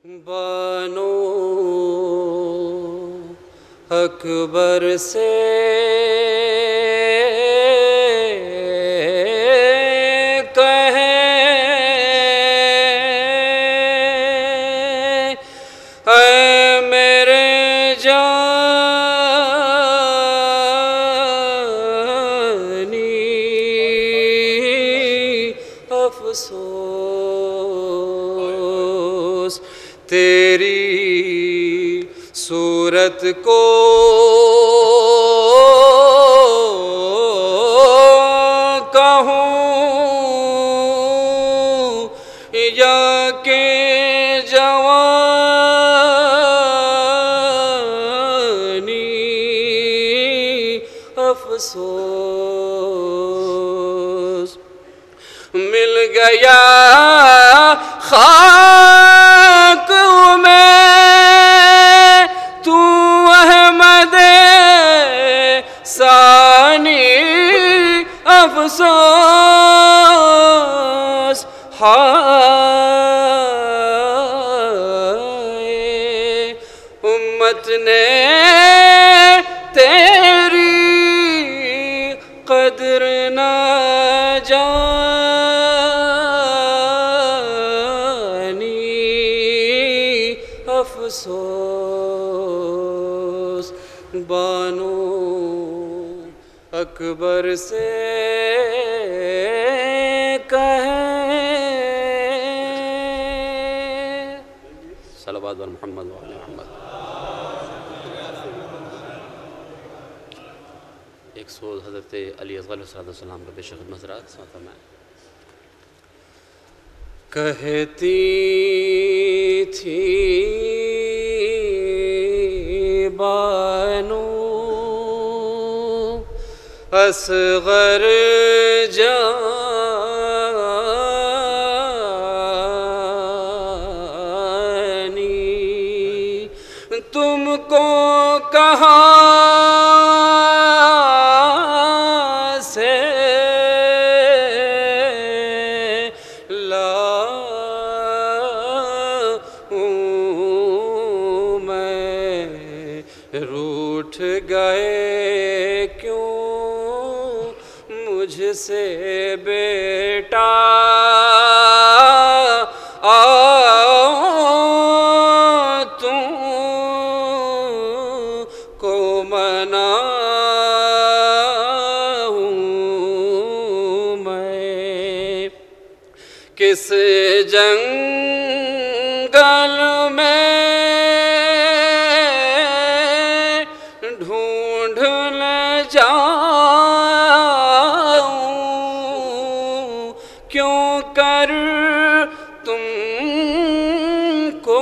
بانو اکبر سے کہیں اے میرے جانی افسوس تیری صورت کو کہوں یا کہ جوانی افسوس مل گیا خاک میں تو احمد ثانی افسوس ہائے امت نے تیری قدر نہ افسوس بانو اکبر سے کہیں صلوات علی محمد و علی محمد۔ ایک سوز حضرت علی اصغر علیہ السلام کا پیش خدمت حضرات ساتھ میں کہتی تھی بانو اصغر جانی تم کو کہاں سے روٹھ گئے کیوں مجھ سے بیٹا تم کو مناؤں میں کس جنگل میں ڈھونڈ لے جاؤں کیوں کر تم کو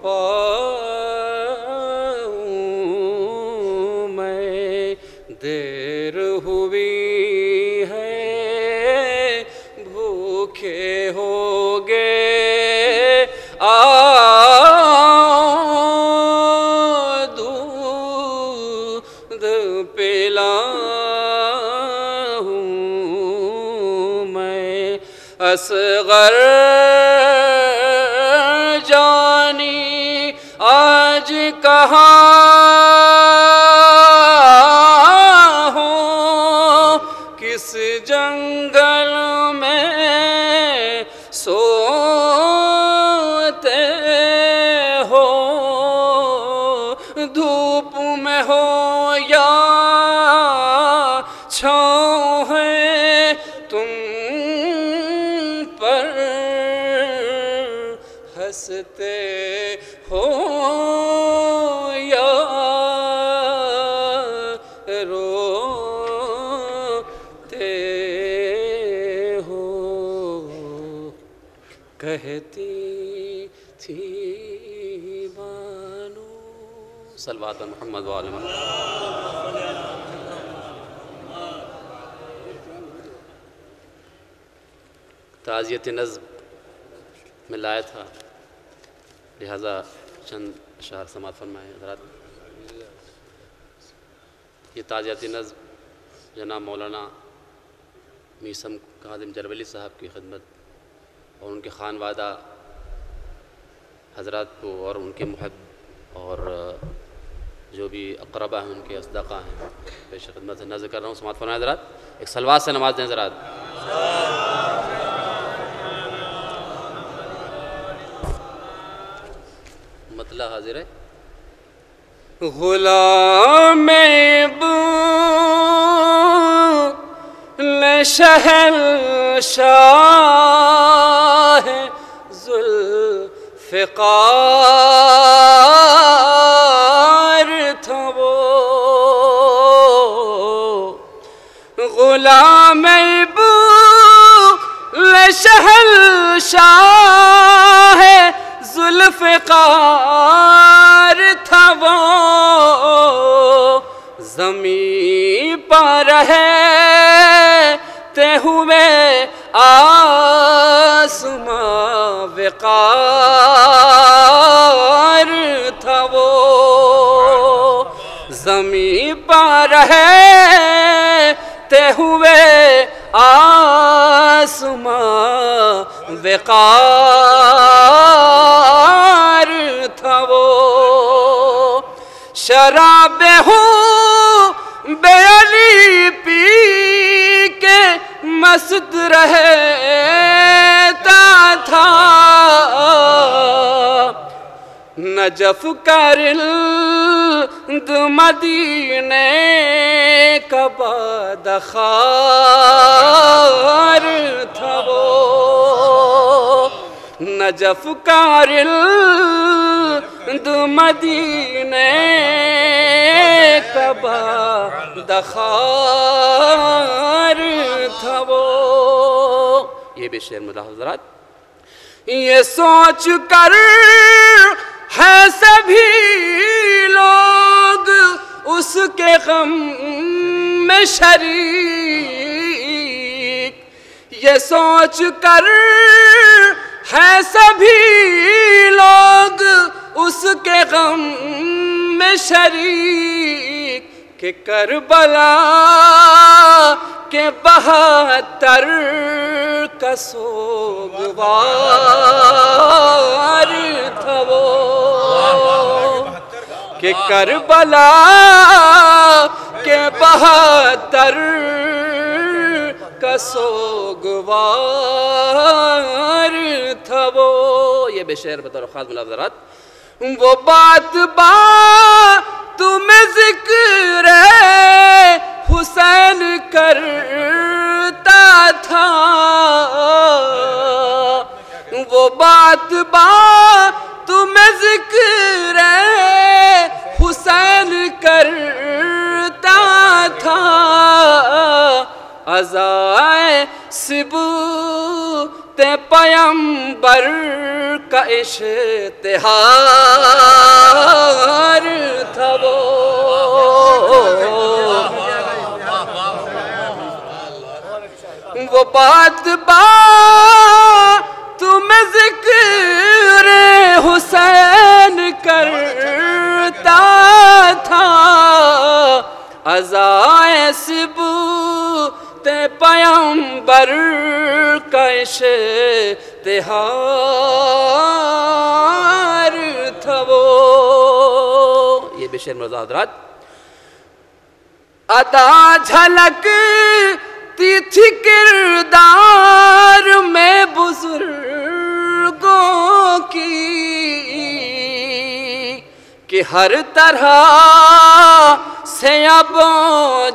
پاؤں میں دیر ہوئی ہے بھوکے ہوگے اصغر جانی آج کہاں ہو کس جنگل میں سوتے ہو دھوپ میں ہو یا چھاؤں ہے تم پر ہنستے ہو یا روتے ہو کہتی تھی بانو صلوات محمد و علی محمد۔ تعزیت نظم میں لایا تھا لہذا چند اشعار سماعت فرمائے حضرات۔ یہ تعزیت نظم جناب مولانا میسم کاظم جرولی صاحب کی خدمت اور ان کے خانوادہ حضرات کو اور ان کے محب اور جو بھی اقربا ہیں ان کے اصدقاء ہیں پیش خدمت سے نظر کر رہا ہوں. سماعت فرمائیں حضرات. ایک صلوات سے نماز دیں حضرات. مطلع حاضر ہے. غلام شہنشاہ ذوالفقار تھا وہ. غلام شہنشاہ ذوالفقار تھا وہ. زمین پر رہتے ہوئے آسماں وقار تھا وہ. زمین پر رہتے ہوئے آسماں وقار تھا وہ. شراب بے علی پی کے مست رہتا تھا. نجف کرند مدینے کا بادخار تھا وہ. نجف کرند مدینے کا بادخار تھا وہ. یہ بھی شعر مدح حضرات. یہ سوچ کر ہے سبھی لوگ اس کے غم میں شریک. یہ سوچ کر ہے سبھی لوگ اس کے غم میں شریک کہ کربلا کے 72 کا سوگوار تھا وہ. کہ کربلا کے 72 کا سوگوار تھا وہ. یہ بے شعر بطور خاص ملا حضرات. وہ بات تمہیں ذکر حسین کرتا تھا. وہ بات تمہیں ذکر حسین کرتا تھا. عزائے ثبوت پیمبر کا اشتہار تھا وہ. وہ بات تمہیں ذکر حسین کرتا تھا. عزائے ثبوت پیمبر کا اشتہار تھا وہ. یہ بے شعر مرزا حضرات. عطا جھلکتی تھی کردار میں بزرگوں کی کہ ہر طرح سے اب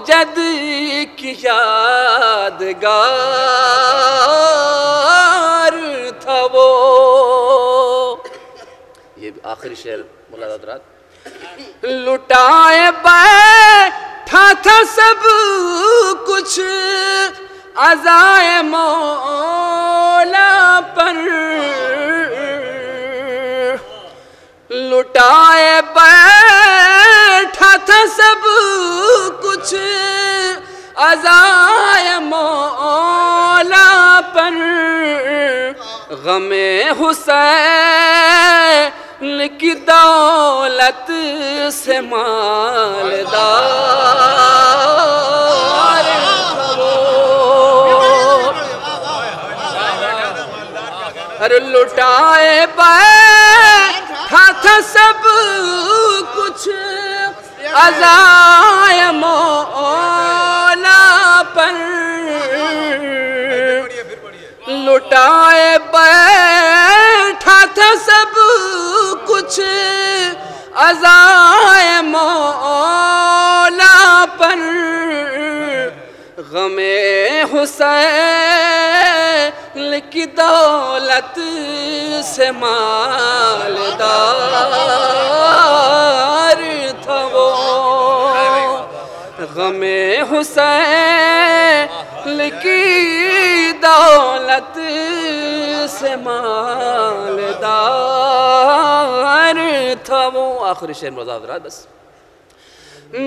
جد کی یادگار تھا وہ. یہ آخری شعر مولا حضرات. لٹائے بیٹھا تھا سب کچھ عزائے مولا پر. لٹائے بیٹھا تھا سب کچھ عزائے مولا پر. غم حسین کی دولت سے مالدار. ارے لٹائے بیٹھا تھا سب کچھ عزائے مولا پر لٹائے بیٹھا تھا سب کچھ عزائے مولا پر غم حسین کی دولت سے مالدار تھا وہ غم حسین کی دولت سے مالدار تھا وہ. آخری شعر مرزا حضرات بس.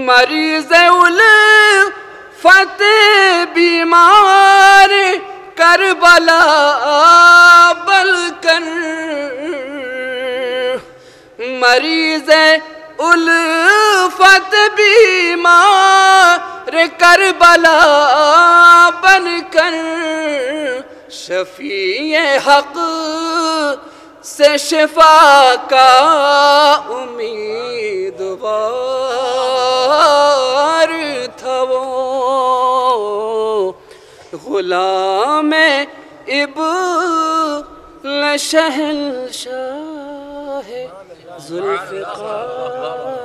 مریض الفت بیمار کربلا بلکن مریض الفت بیمار کربلا بن کر شفیع حق سے شفا کا امیدوار تھا وہ غلام ابن شہنشاہ ذوالفقار